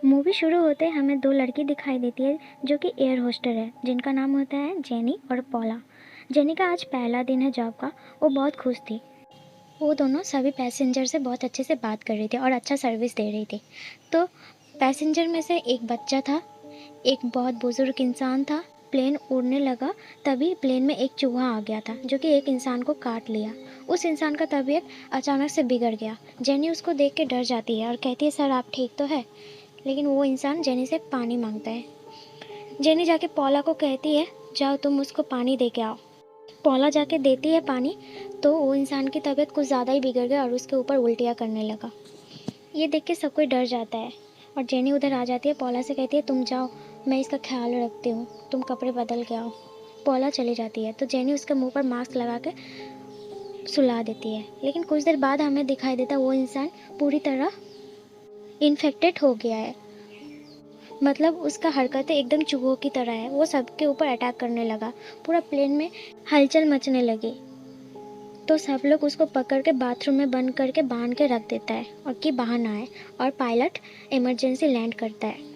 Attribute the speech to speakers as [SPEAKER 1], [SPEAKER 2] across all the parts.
[SPEAKER 1] Movie शुरू होते हमें दो लड़की दिखाई देती है जो कि एयर होस्टर है, जिनका नाम होता है जेनी और पॉला। जेनी का आज पहला दिन है जॉब का। वो बहुत खुश थी। वो दोनों सभी पैसेंजर से बहुत अच्छे से बात कर रही थी और अच्छा सर्विस दे रही थी। तो पैसेंजर में से एक बच्चा था, एक बहुत बुजुर्ग इंसान था। प्लेन उड़ने लगा, तभी प्लेन में एक चूहा आ गया था जो कि एक इंसान को काट लिया। उस इंसान का तबीयत अचानक से बिगड़ गया। जेनी उसको देख के डर जाती है और कहती है, सर आप ठीक तो है? लेकिन वो इंसान जेनी से पानी मांगता है। जेनी जाके पॉला को कहती है, जाओ तुम उसको पानी दे के आओ। पॉला जाके देती है पानी, तो वो इंसान की तबीयत कुछ ज़्यादा ही बिगड़ गया और उसके ऊपर उल्टियाँ करने लगा। ये देख के सब कोई डर जाता है और जेनी उधर आ जाती है। पॉला से कहती है, तुम जाओ, मैं इसका ख्याल रखती हूँ, तुम कपड़े बदल के आओ। पॉला चली जाती है तो जेनी उसके मुंह पर मास्क लगा के सुला देती है। लेकिन कुछ देर बाद हमें दिखाई देता वो इंसान पूरी तरह इन्फेक्टेड हो गया है। मतलब उसका हरकतें एकदम चूहों की तरह है। वो सबके ऊपर अटैक करने लगा। पूरा प्लेन में हलचल मचने लगी। तो सब लोग उसको पकड़ के बाथरूम में बंद करके बांध के रख देता है और कि बाहर ना आए। और पायलट इमरजेंसी लैंड करता है।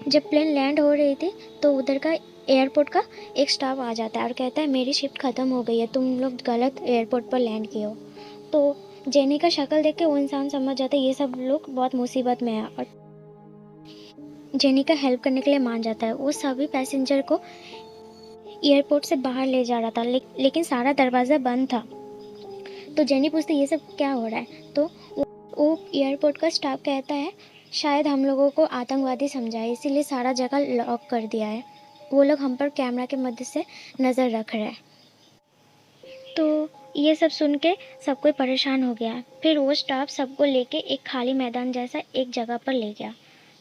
[SPEAKER 1] जब प्लेन लैंड हो रही थी तो उधर का एयरपोर्ट का एक स्टाफ आ जाता है और कहता है, मेरी शिफ्ट ख़त्म हो गई है, तुम लोग गलत एयरपोर्ट पर लैंड किए हो। तो जेनी का शक्ल देख के वो इंसान समझ जाता है ये सब लोग बहुत मुसीबत में है और जेनी का हेल्प करने के लिए मान जाता है। वो सभी पैसेंजर को एयरपोर्ट से बाहर ले जा रहा था, लेकिन सारा दरवाज़ा बंद था। तो जेनी पूछती ये सब क्या हो रहा है? तो वो एयरपोर्ट का स्टाफ कहता है, शायद हम लोगों को आतंकवादी समझा है, इसीलिए सारा जगह लॉक कर दिया है। वो लोग हम पर कैमरा के मदद से नज़र रख रहे हैं। तो ये सब सुन के सब कोई परेशान हो गया। फिर वो स्टाफ सबको लेके एक खाली मैदान जैसा एक जगह पर ले गया,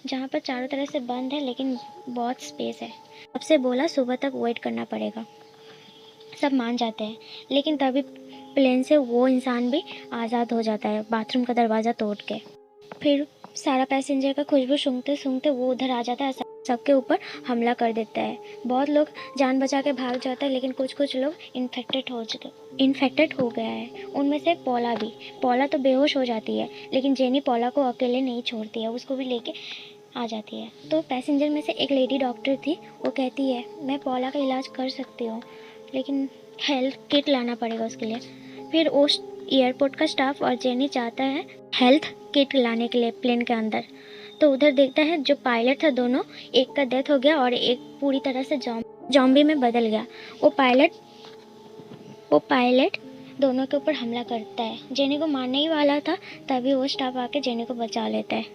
[SPEAKER 1] जहाँ पर चारों तरफ से बंद है लेकिन बहुत स्पेस है। सबसे बोला सुबह तक वेट करना पड़ेगा। सब मान जाते हैं, लेकिन तभी प्लेन से वो इंसान भी आज़ाद हो जाता है बाथरूम का दरवाज़ा तोड़ के। फिर सारा पैसेंजर का खुशबू सूंघते सूंघते वो उधर आ जाता है, सबके ऊपर हमला कर देता है। बहुत लोग जान बचा के भाग जाता है, लेकिन कुछ लोग इन्फेक्टेड हो गया है। उनमें से पॉला तो बेहोश हो जाती है, लेकिन जेनी पॉला को अकेले नहीं छोड़ती है, उसको भी लेके आ जाती है। तो पैसेंजर में से एक लेडी डॉक्टर थी, वो कहती है, मैं पॉला का इलाज कर सकती हूँ, लेकिन हेल्थ किट लाना पड़ेगा उसके लिए। फिर उस एयरपोर्ट का स्टाफ और जेनी चाहता है हेल्थ किट लाने के लिए प्लेन के अंदर। तो उधर देखता है जो पायलट था, दोनों, एक का डेथ हो गया और एक पूरी तरह से जॉम्बी में बदल गया। वो पायलट दोनों के ऊपर हमला करता है। जेनी को मारने ही वाला था, तभी वो स्टाफ आके जेनी को बचा लेता है।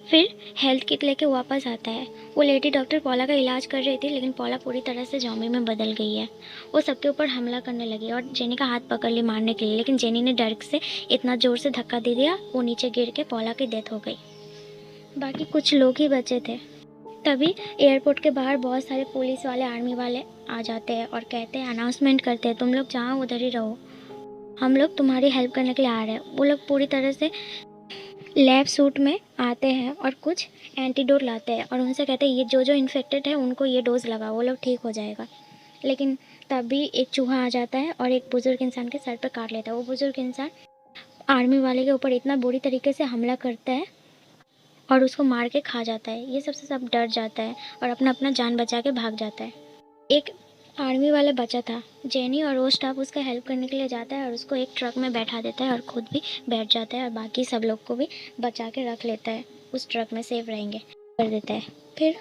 [SPEAKER 1] फिर हेल्थ किट लेके वापस आता है। वो लेडी डॉक्टर पॉला का इलाज कर रही थी, लेकिन पॉला पूरी तरह से जॉम्बी में बदल गई है। वो सबके ऊपर हमला करने लगी और जेनी का हाथ पकड़ ली मारने के लिए, लेकिन जेनी ने डर से इतना ज़ोर से धक्का दे दिया, वो नीचे गिर के पॉला की डेथ हो गई। बाकी कुछ लोग ही बचे थे। तभी एयरपोर्ट के बाहर बहुत सारे पुलिस वाले, आर्मी वाले आ जाते हैं और कहते हैं, अनाउंसमेंट करते हैं, तुम लोग जहाँ उधर ही रहो, हम लोग तुम्हारी हेल्प करने के लिए आ रहे हैं। वो लोग पूरी तरह से लैब सूट में आते हैं और कुछ एंटीडोट लाते हैं और उनसे कहते हैं, ये जो इन्फेक्टेड है उनको ये डोज लगाओ, वो लोग ठीक हो जाएगा। लेकिन तभी एक चूहा आ जाता है और एक बुज़ुर्ग इंसान के सर पर काट लेता है। वो बुज़ुर्ग इंसान आर्मी वाले के ऊपर इतना बुरी तरीके से हमला करता है और उसको मार के खा जाता है। ये सबसे सब डर जाता है और अपना अपना जान बचा के भाग जाता है। एक आर्मी वाला बचा था, जेनी, और वो स्टाफ उसका हेल्प करने के लिए जाता है और उसको एक ट्रक में बैठा देता है और खुद भी बैठ जाता है और बाकी सब लोग को भी बचा के रख लेता है, उस ट्रक में सेफ रहेंगे कर देता है। फिर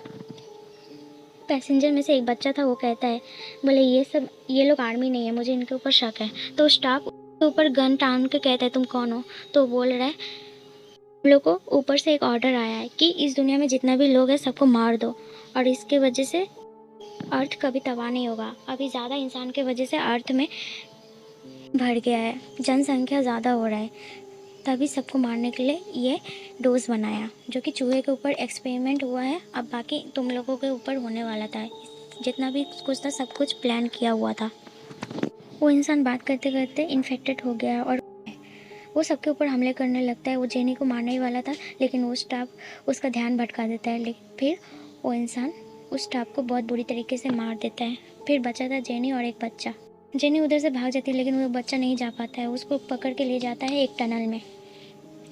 [SPEAKER 1] पैसेंजर में से एक बच्चा था, वो कहता है, बोले ये लोग आर्मी नहीं है, मुझे इनके ऊपर शक है। तो स्टाफ उसके ऊपर गन टांग के कहता है, तुम कौन हो? तो बोल रहा है, हम लोग को ऊपर से एक ऑर्डर आया है कि इस दुनिया में जितना भी लोग हैं सबको मार दो, और इसके वजह से अर्थ कभी तबाह नहीं होगा। अभी ज़्यादा इंसान के वजह से अर्थ में बढ़ गया है, जनसंख्या ज़्यादा हो रहा है। तभी सबको मारने के लिए ये डोज बनाया, जो कि चूहे के ऊपर एक्सपेरिमेंट हुआ है। अब बाकी तुम लोगों के ऊपर होने वाला था। जितना भी कुछ था सब कुछ प्लान किया हुआ था। वो इंसान बात करते करते इन्फेक्टेड हो गया और वो सबके ऊपर हमले करने लगता है। वो जेनी को मारने ही वाला था, लेकिन वो स्टाफ उसका ध्यान भटका देता है। लेकिन फिर वो इंसान उस स्टाफ को बहुत बुरी तरीके से मार देता है। फिर बचा था जेनी और एक बच्चा। जेनी उधर से भाग जाती है, लेकिन वो बच्चा नहीं जा पाता है। उसको पकड़ के ले जाता है एक टनल में।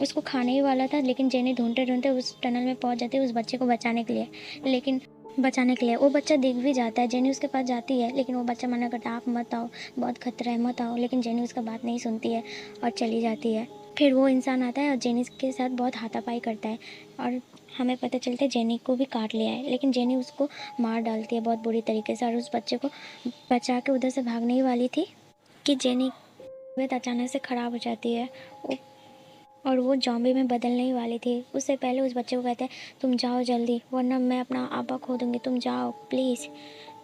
[SPEAKER 1] उसको खाने ही वाला था, लेकिन जेनी ढूंढते ढूंढते उस टनल में पहुंच जाती है उस बच्चे को बचाने के लिए। लेकिन बचाने के लिए वो बच्चा दिख भी जाता है, जेनी उसके पास जाती है, लेकिन वो बच्चा मना करता है, आप मत आओ, बहुत खतरा है, मत आओ। लेकिन जेनी उसका बात नहीं सुनती है और चली जाती है। फिर वो इंसान आता है और जेनी के साथ बहुत हाथापाई करता है और हमें पता चलता है जेनी को भी काट लिया है। लेकिन जेनी उसको मार डालती है बहुत बुरी तरीके से और उस बच्चे को बचा के उधर से भागने ही वाली थी कि जेनी की तबीयत अचानक से ख़राब हो जाती है और वो जॉम्बी में बदलने ही वाली थी। उससे पहले उस बच्चे को कहते हैं, तुम जाओ जल्दी, वरना मैं अपना आपा खो दूँगी, तुम जाओ प्लीज़।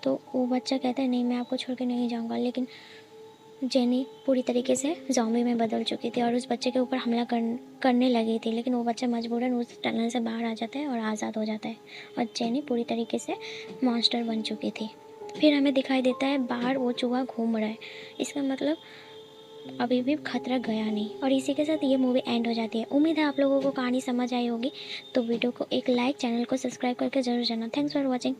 [SPEAKER 1] तो वो बच्चा कहता है, नहीं मैं आपको छोड़ के नहीं जाऊँगा। लेकिन जेनी पूरी तरीके से जॉम्बी में बदल चुकी थी और उस बच्चे के ऊपर हमला करने लगी थी, लेकिन वो बच्चा मजबूरन उस टनल से बाहर आ जाता है और आज़ाद हो जाता है और जेनी पूरी तरीके से मॉन्स्टर बन चुकी थी। फिर हमें दिखाई देता है बाहर वो चूहा घूम रहा है। इसका मतलब अभी भी खतरा गया नहीं। और इसी के साथ ये मूवी एंड हो जाती है। उम्मीद है आप लोगों को कहानी समझ आई होगी। तो वीडियो को एक लाइक, चैनल को सब्सक्राइब करके ज़रूर जाना। Thanks for watching.